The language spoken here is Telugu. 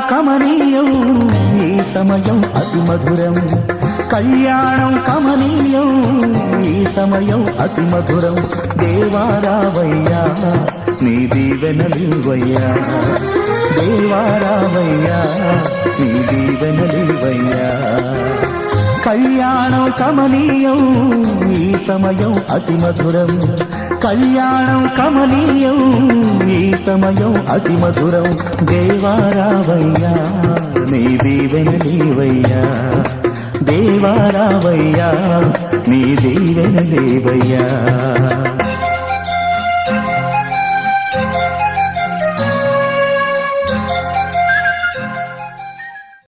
కమనీయం ఈ సమయం అతి మధురం కళ్యాణం కమనీయం ఈ సమయం అతి మధురం దేవారావయ్యా నీ దీవెనలివయ్యా దేవారావయ్యా నీ దీవెనలివయ్యా కళ్యాణం కమనీయం ఈ సమయం అతి మధురం కళ్యాణం కమనీయం ఈ సమయం అతి మధురం దేవారావయ్యా నీ దీవెనలివయ్యా దేవారావయ్యా నీ దీవెనలివయ్యా